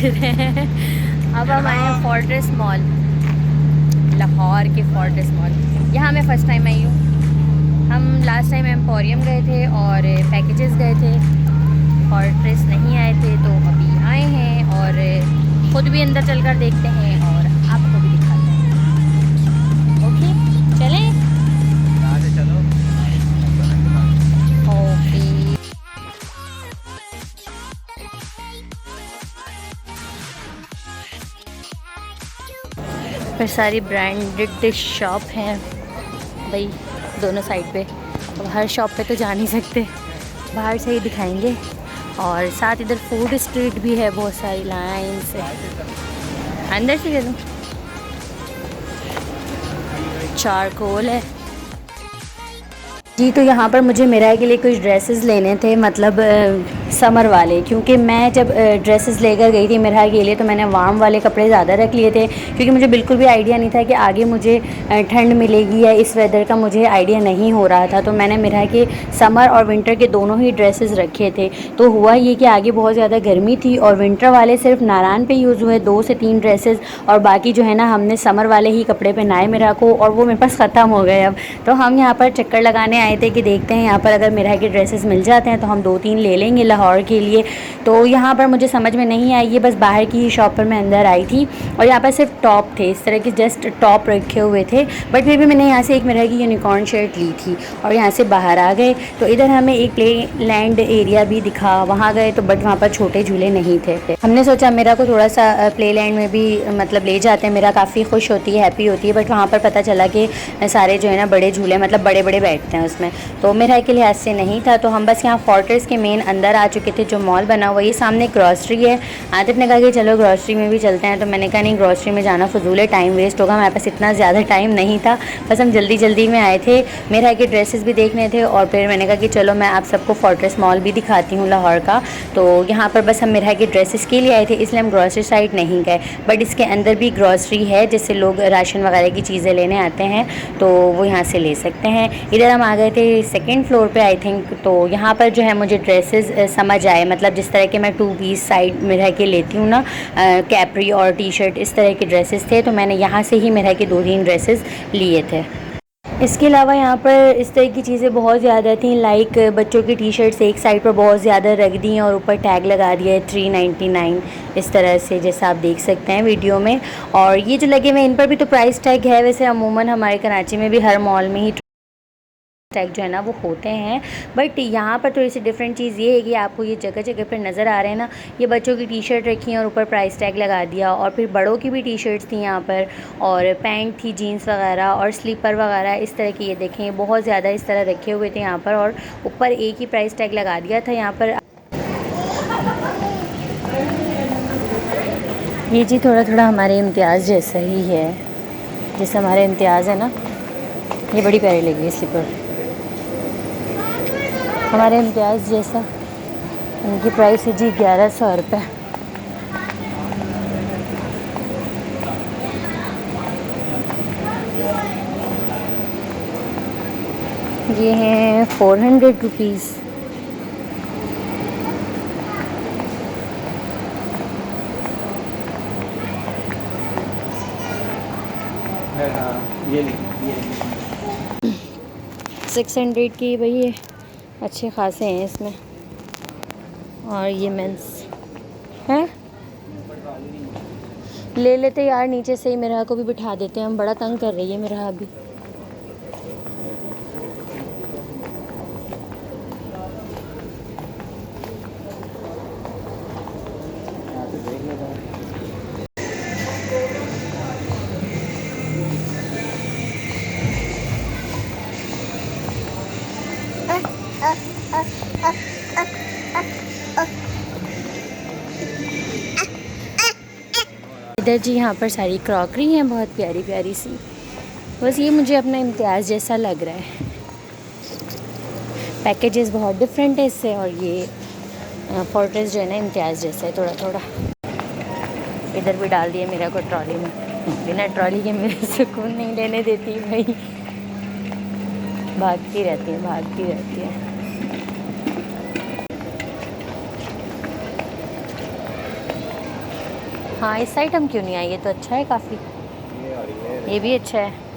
फिर रहे हैं। अब हम आए हैं फोर्ट्रेस मॉल, लाहौर के फोर्ट्रेस मॉल। यहाँ मैं फ़र्स्ट टाइम आई हूँ। हम लास्ट टाइम एम्पोरियम गए थे और पैकेजेस गए थे, फोर्ट्रेस नहीं आए थे, तो अभी आए हैं और ख़ुद भी अंदर चलकर देखते हैं और आपको भी दिखाते हैं। ओके चलें? यहाँ से चलो। ओके। फिर सारी ब्रांडेड शॉप हैं भाई दोनों साइड पे। अब हर शॉप पे तो जा नहीं सकते, बाहर से ही दिखाएंगे। और साथ इधर फूड स्ट्रीट भी है, बहुत सारी लाइन से। अंदर से चलो। चारकोल है जी। तो यहाँ पर मुझे मेरा के लिए कुछ ड्रेसेस लेने थे, मतलब समर वाले, क्योंकि मैं जब ड्रेसेस लेकर गई थी मेरा के लिए तो मैंने वार्म वाले कपड़े ज़्यादा रख लिए थे, क्योंकि मुझे बिल्कुल भी आइडिया नहीं था कि आगे मुझे ठंड मिलेगी या इस वेदर का मुझे आइडिया नहीं हो रहा था। तो मैंने मेरा के समर और विंटर के दोनों ही ड्रेसेस रखे थे। तो हुआ ये कि आगे बहुत ज़्यादा गर्मी थी और विंटर वाले सिर्फ नारायण पे यूज़ हुए 2 से 3 ड्रेसेस, और बाकी जो है ना हमने समर वाले ही कपड़े पहनाए मेरा को, और वो मेरे पास ख़त्म हो गए अब। तो हम यहाँ पर चक्कर लगाने आए थे कि देखते हैं यहाँ पर अगर मेरा के ड्रेसेस मिल जाते हैं तो हम 2-3 ले लेंगे लाहौर के लिए। तो यहाँ पर मुझे समझ में नहीं आई, ये बस बाहर की ही शॉप पर मैं अंदर आई थी और यहाँ पर सिर्फ टॉप थे, इस तरह के जस्ट टॉप रखे हुए थे। बट फिर भी मैंने यहाँ से एक मेरा की यूनिकॉर्न शर्ट ली थी और यहाँ से बाहर आ गए। तो इधर हमें एक प्ले लैंड एरिया भी दिखा, वहाँ गए तो बट वहाँ पर छोटे झूले नहीं थे। हमने सोचा मेरा को थोड़ा सा प्ले लैंड में भी मतलब ले जाते हैं, मेरा काफ़ी खुश होती है, हैप्पी होती है। बट वहाँ पर पता चला कि सारे जो है ना बड़े झूले मतलब बड़े बड़े बैठते हैं उसमें, तो मेरा के लिहाज से नहीं था। तो हम बस यहाँ फोर्ट्रेस के मेन अंदर आ चुके थे, जो मॉल बना हुआ है। सामने ग्रॉसरी है। आतिफ ने कहा कि चलो ग्रॉसरी में भी चलते हैं, तो मैंने कहा नहीं, ग्रॉसरी में जाना फजूल है, टाइम वेस्ट होगा। हमारे पास इतना ज़्यादा टाइम नहीं था, बस हम जल्दी जल्दी में आए थे। मेरा के ड्रेसेस भी देखने थे और फिर मैंने कहा कि चलो मैं आप सबको फोर्ट्रेस मॉल भी दिखाती हूँ लाहौर का। तो यहाँ पर बस हम मेरा के ड्रेसेस के लिए आए थे, इसलिए हम ग्रॉसरी साइड नहीं गए। बट इसके अंदर भी ग्रॉसरी है, जिससे लोग राशन वगैरह की चीज़ें लेने आते हैं तो वो यहाँ से ले सकते हैं। इधर हम आ गए थे सेकेंड फ्लोर पे आई थिंक। तो यहाँ पर जो है मुझे ड्रेसेस समझ आए, मतलब जिस तरह के मैं 2 पीस साइड में रह के लेती हूँ ना, कैपरी और टी शर्ट, इस तरह के ड्रेसेस थे। तो मैंने यहाँ से ही मेरा के 2-3 ड्रेसेस लिए थे। इसके अलावा यहाँ पर इस तरह की चीज़ें बहुत ज़्यादा थी, लाइक बच्चों की टी शर्ट्स एक साइड पर बहुत ज़्यादा रख दी हैं और ऊपर टैग लगा दिया है 399, इस तरह से जैसा आप देख सकते हैं वीडियो में। और ये जो लगे हुए इन पर भी तो प्राइस टैग है। वैसे अमूमन हमारे कराची में भी हर मॉल में ही टैग जो है ना वो होते हैं, बट यहाँ पर थोड़ी सी डिफरेंट चीज़ ये है कि आपको ये जगह जगह पर नज़र आ रहे हैं ना, ये बच्चों की टी शर्ट रखी है और ऊपर प्राइस टैग लगा दिया। और फिर बड़ों की भी टी शर्ट्स थी यहाँ पर, और पैंट थी, जीन्स वगैरह और स्लीपर वगैरह इस तरह की। ये देखें ये बहुत ज़्यादा इस तरह रखे हुए थे यहाँ पर, और ऊपर एक ही प्राइस टैग लगा दिया था यहाँ पर। ये जी थोड़ा थोड़ा हमारे इम्तियाज़ जैसा ही है, जैसे हमारे इम्तियाज़ है ना, ये बड़ी प्यारी लगी स्लीपर हमारे इम्तियाज़ जैसा। इनकी प्राइस है जी 1100 रुपये। ये हैं 400 रुपीज़। ये 600 की भाई, ये अच्छे खासे हैं इसमें। और ये मेंस हैं, ले लेते यार, नीचे से ही मेरा को भी बिठा देते हैं, हम बड़ा तंग कर रही है मेरा अभी। इधर जी यहाँ पर सारी क्रॉकरी है बहुत प्यारी प्यारी सी, बस ये मुझे अपना इम्तियाज़ जैसा लग रहा है। पैकेजेस बहुत डिफरेंट है इससे, और ये फोर्ट्रेस जो है ना इम्तियाज़ जैसा है थोड़ा थोड़ा। इधर भी डाल दिए मेरा को ट्रॉली में, बिना ट्रॉली के मेरे सुकून नहीं लेने देती भाई, भागती रहती है भागती रहती है। हाँ इस साइड हम क्यों नहीं आए, ये तो अच्छा है काफ़ी, ये और ये ये भी अच्छा है।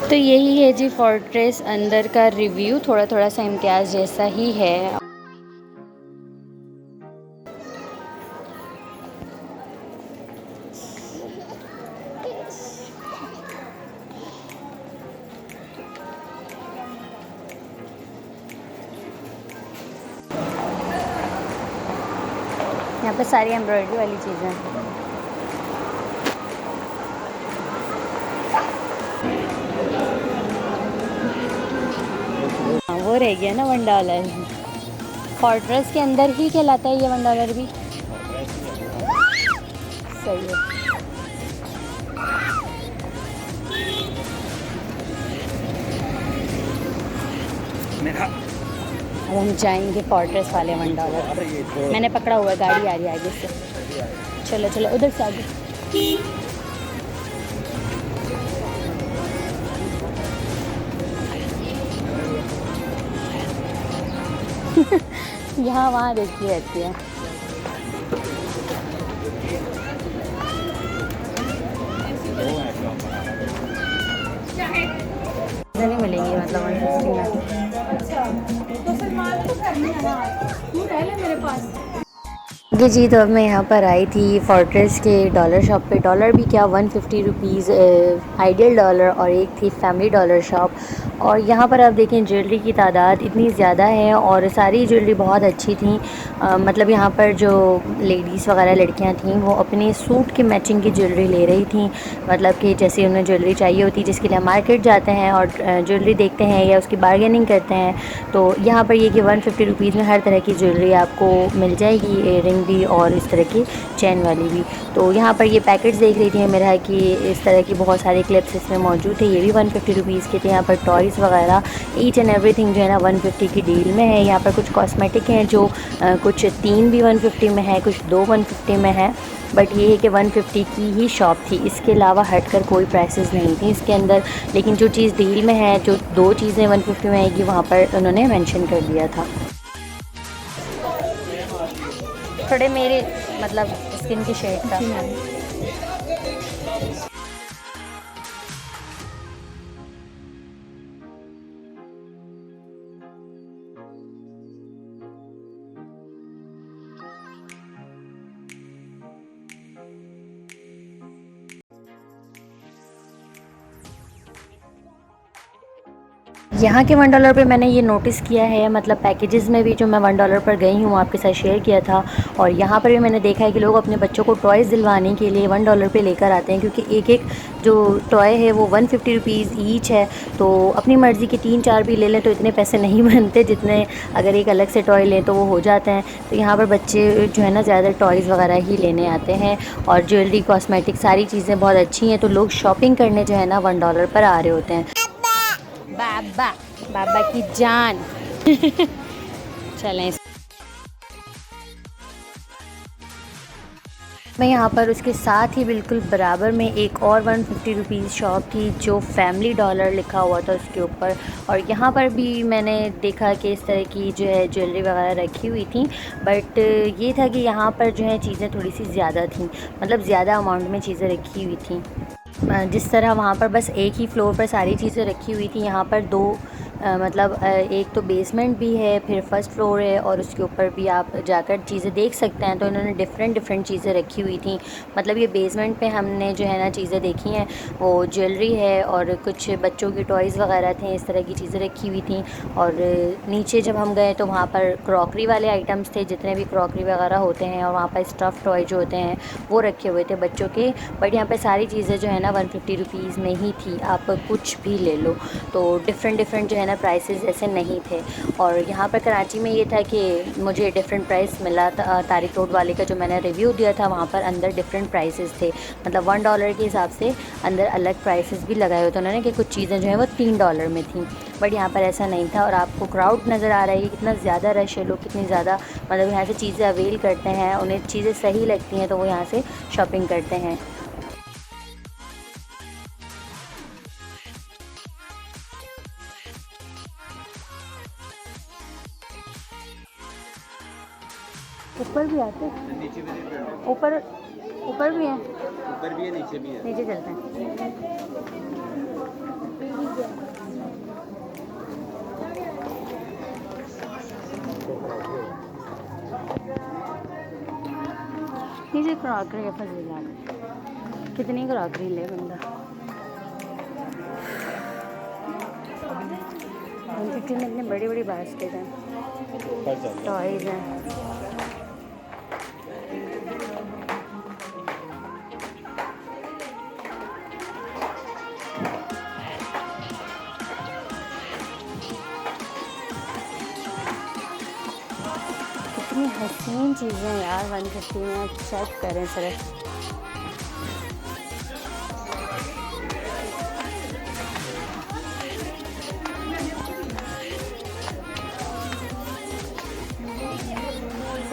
तो यही है जी फोर्ट्रेस अंदर का रिव्यू, थोड़ा थोड़ा सा इम्तियाज़ जैसा ही है। यहाँ पे सारी एम्ब्रॉयडरी वाली चीज़ें हैं। हाँ वो रह गया ना $1, फोर्ट्रेस के अंदर ही कहलाता है ये $1 भी, सही है। अब हम जाएंगे फोर्ट्रेस वाले $1। मैंने पकड़ा हुआ है, गाड़ी आ रही है आगे से। चलो चलो उधर से आगे। यहाँ वहाँ देखती रहती है। नहीं मिलेंगी मतलब 150 में। ये जी तो अब मैं यहाँ पर आई थी फोर्ट्रेस के डॉलर शॉप पे। डॉलर भी क्या, 150 रुपीज़ आइडियल डॉलर, और एक थी फैमिली डॉलर शॉप। और यहाँ पर आप देखें ज्वेलरी की तादाद इतनी ज़्यादा है और सारी ज्वेलरी बहुत अच्छी थी। मतलब यहाँ पर जो लेडीज़ वगैरह लड़कियाँ थीं वो अपने सूट के मैचिंग की ज्वेलरी ले रही थी। मतलब कि जैसे उन्हें ज्वेलरी चाहिए होती है जिसके लिए मार्केट जाते हैं और ज्वेलरी देखते हैं या उसकी बार्गेनिंग करते हैं, तो यहाँ पर ये कि 150 रुपीज़ में हर तरह की ज्वेलरी आपको मिल जाएगी, इयररिंग भी और इस तरह की चैन वाली भी। तो यहाँ पर ये पैकेट्स देख रही थी मेरा कि इस तरह की बहुत सारे क्लिप्स इसमें मौजूद थे, ये भी 150 रुपीज़ के थे। यहाँ पर टॉयज़ वगैरह ईच एंड एवरीथिंग जो है ना 150 की डील में है। यहाँ पर कुछ कॉस्मेटिक हैं जो कुछ 3 भी 150 में है, कुछ 2 150 में है, बट ये है कि 150 की ही शॉप थी, इसके अलावा हटकर कोई प्राइसेस नहीं थी इसके अंदर। लेकिन जो चीज़ डील में है, जो 2 चीज़ें 150 में आएगी, वहाँ पर उन्होंने मेंशन कर दिया था। थोड़े मेरे मतलब स्किन की शेड का। यहाँ के $1 पे मैंने ये नोटिस किया है, मतलब पैकेजेस में भी जो मैं $1 पर गई हूँ आपके साथ शेयर किया था, और यहाँ पर भी मैंने देखा है कि लोग अपने बच्चों को टॉयज़ दिलवाने के लिए $1 पे लेकर आते हैं, क्योंकि एक एक जो टॉय है वो 150 रुपीज़ ईच है। तो अपनी मर्ज़ी के 3-4 भी ले लें तो इतने पैसे नहीं बनते जितने अगर एक अलग से टॉय लें तो वो हो जाते हैं। तो यहाँ पर बच्चे जो है ना ज़्यादा टॉयज़ वगैरह ही लेने आते हैं, और ज्वेलरी कॉस्मेटिक सारी चीज़ें बहुत अच्छी हैं, तो लोग शॉपिंग करने जो है ना $1 पर आ रहे होते हैं। बाबा बाबा की जान। चलें। मैं यहाँ पर उसके साथ ही बिल्कुल बराबर में एक और 150 रुपीज़ शॉप थी जो फैमिली डॉलर लिखा हुआ था उसके ऊपर, और यहाँ पर भी मैंने देखा कि इस तरह की जो है ज्वेलरी वगैरह रखी हुई थी। बट ये था कि यहाँ पर जो है चीज़ें थोड़ी सी ज़्यादा थी, मतलब ज़्यादा अमाउंट में चीज़ें रखी हुई थी। जिस तरह वहाँ पर बस एक ही फ्लोर पर सारी चीज़ें रखी हुई थी, यहाँ पर 2 मतलब एक तो बेसमेंट भी है, फिर फर्स्ट फ्लोर है और उसके ऊपर भी आप जाकर चीज़ें देख सकते हैं। तो इन्होंने डिफरेंट चीज़ें रखी हुई थी। मतलब ये बेसमेंट पे हमने जो है ना चीज़ें देखी हैं, वो ज्वेलरी है और कुछ बच्चों की टॉयज़ वगैरह थे, इस तरह की चीज़ें रखी हुई थी। और नीचे जब हम गए तो वहाँ पर क्रॉकरी वाले आइटम्स थे, जितने भी क्रॉकरी वगैरह होते हैं, और वहाँ पर स्टफ़ टॉय जो होते हैं वो रखे हुए थे बच्चों के। बट यहाँ पे सारी चीज़ें जो है ना 150 रुपीज़ में ही थी, आप कुछ भी ले लो। तो डिफरेंट जो है ना प्राइसेस ऐसे नहीं थे। और यहाँ पर कराची में ये था कि मुझे डिफरेंट प्राइस मिला था। तारिक रोड वाले का जो मैंने रिव्यू दिया था वहाँ पर अंदर डिफरेंट प्राइसेस थे, मतलब $1 के हिसाब से अंदर अलग प्राइसेस भी लगाए हुए थे उन्होंने कि कुछ चीज़ें जो है वो $3 में थी। बट यहाँ पर ऐसा नहीं था। और आपको क्राउड नज़र आ रहा है कि कितना ज़्यादा रश है, लोग कितनी ज़्यादा मतलब यहाँ से चीज़ें अवेल करते हैं, उन्हें चीज़ें सही लगती हैं तो वो यहाँ से शॉपिंग करते हैं। ऊपर भी आते हैं, नीचे भी देख रहे ऊपर ऊपर भी है, ऊपर भी है नीचे भी है। नीचे चलते हैं। नीचे क्रॉकरी है फजीला, कितनी क्रॉकरी ले बंदा। उनकी में इतनी बड़ी बड़ी बास्केट हैं, टॉयज़ हैं। कितनी हसीन चीज़ें हैं यार 150 में, आप चेक करें सिर्फ।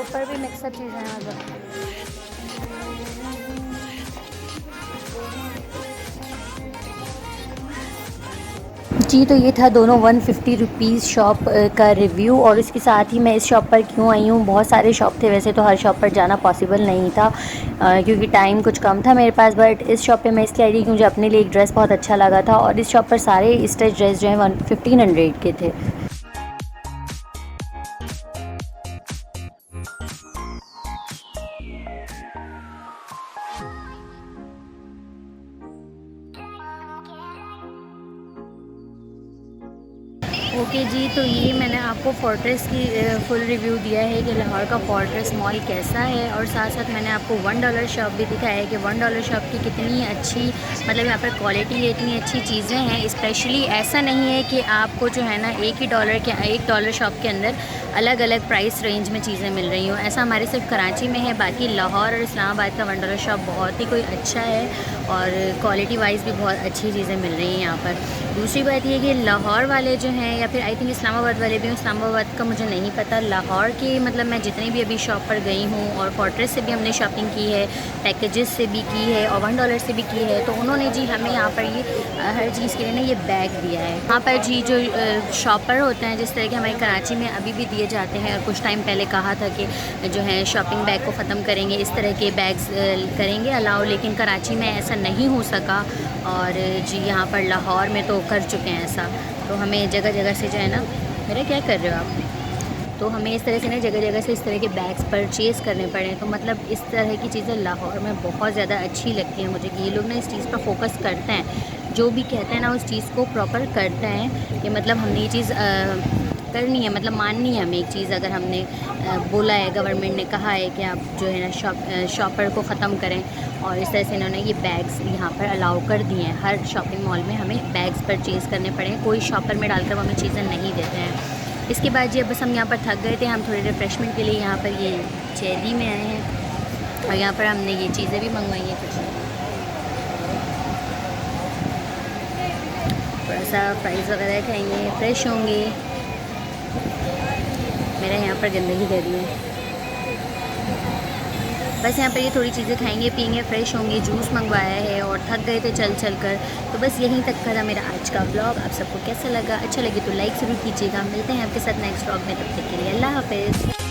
ऊपर भी मिक्सर चीज़ें हैं मतलब। जी, तो ये था दोनों 150 रुपीज़ शॉप का रिव्यू। और इसके साथ ही मैं इस शॉप पर क्यों आई हूँ, बहुत सारे शॉप थे वैसे तो हर शॉप पर जाना पॉसिबल नहीं था क्योंकि टाइम कुछ कम था मेरे पास। बट इस शॉप पे मैं इसलिए आई थी क्योंकि मुझे अपने लिए एक ड्रेस बहुत अच्छा लगा था और इस शॉप पर सारे स्टिच ड्रेस जो हैं 1500 के थे। ओके जी, तो ये मैंने आपको फोर्ट्रेस की फुल रिव्यू दिया है कि लाहौर का फोर्ट्रेस मॉल कैसा है। और साथ साथ मैंने आपको $1 शॉप भी दिखाया है कि $1 शॉप की कितनी अच्छी, मतलब यहाँ पर क्वालिटी है, इतनी अच्छी चीज़ें हैं। स्पेशली ऐसा नहीं है कि आपको जो है ना $1 शॉप के अंदर अलग अलग प्राइस रेंज में चीज़ें मिल रही हों, ऐसा हमारे सिर्फ कराची में है। बाकी लाहौर और इस्लामाबाद का $1 शॉप बहुत ही कोई अच्छा है और क्वालिटी वाइज भी बहुत अच्छी चीज़ें मिल रही हैं यहाँ पर। दूसरी बात ये कि लाहौर वाले जो हैं, या फिर आई थिंक इस्लामाबाद वाले भी हैं, इस्लामाबाद का मुझे नहीं पता। लाहौर के मतलब मैं जितनी भी अभी शॉप पर गई हूँ और फोर्ट्रेस से भी हमने शॉपिंग की है, पैकेजेस से भी की है और $1 से भी की है, तो उन्होंने जी हमें यहाँ पर ये हर चीज़ के लिए ना ये बैग दिया है। यहाँ पर जी जो शॉपर होते हैं, जिस तरह के हमारे कराची में अभी भी दिए जाते हैं, और कुछ टाइम पहले कहा था कि जो है शॉपिंग बैग को ख़त्म करेंगे, इस तरह के बैग्स करेंगे अलाउ, लेकिन कराची में ऐसा नहीं हो सका। और जी यहाँ पर लाहौर में तो कर चुके हैं ऐसा। तो हमें जगह जगह से जो है ना, मेरा क्या कर रहे हो आप, तो हमें इस तरह से ना जगह जगह से इस तरह के बैग्स परचेज़ करने पड़े। तो मतलब इस तरह की चीज़ें लाहौर में बहुत ज़्यादा अच्छी लगती हैं मुझे कि ये लोग ना इस चीज़ पर फोकस करते हैं, जो भी कहते हैं ना उस चीज़ को प्रॉपर करते हैं कि मतलब हमने ये चीज़ करनी है, मतलब माननी है हमें एक चीज़। अगर हमने बोला है, गवर्नमेंट ने कहा है कि आप जो है ना शॉपर को ख़त्म करें, और इस तरह से इन्होंने ये बैग्स यहाँ पर अलाउ कर दिए हैं। हर शॉपिंग मॉल में हमें बैग्स परचेज़ करने पड़े, कोई शॉपर में डालकर वो हमें चीज़ें नहीं देते हैं। इसके बाद जी बस हम यहाँ पर थक गए थे, हम थोड़े रिफ़्रेशमेंट के लिए यहाँ पर ये चेरी में आए हैं और यहाँ पर हमने ये चीज़ें भी मंगवाई हैं कुछ। थोड़ा सा फ्राइज़ वगैरह खाएंगे, फ्रेश होंगे। मेरा यहाँ पर गंदगी कर रही है। बस यहाँ पर ये थोड़ी चीज़ें खाएंगे पिएंगे, फ्रेश होंगे। जूस मंगवाया है और थक गए थे चल चल कर। तो बस यहीं तक का था मेरा आज का ब्लॉग। आप सबको कैसा लगा? अच्छा लगे तो लाइक ज़रूर कीजिएगा। मिलते हैं आपके साथ नेक्स्ट ब्लॉग में, तब तक के लिए अल्लाह हाफ़िज़।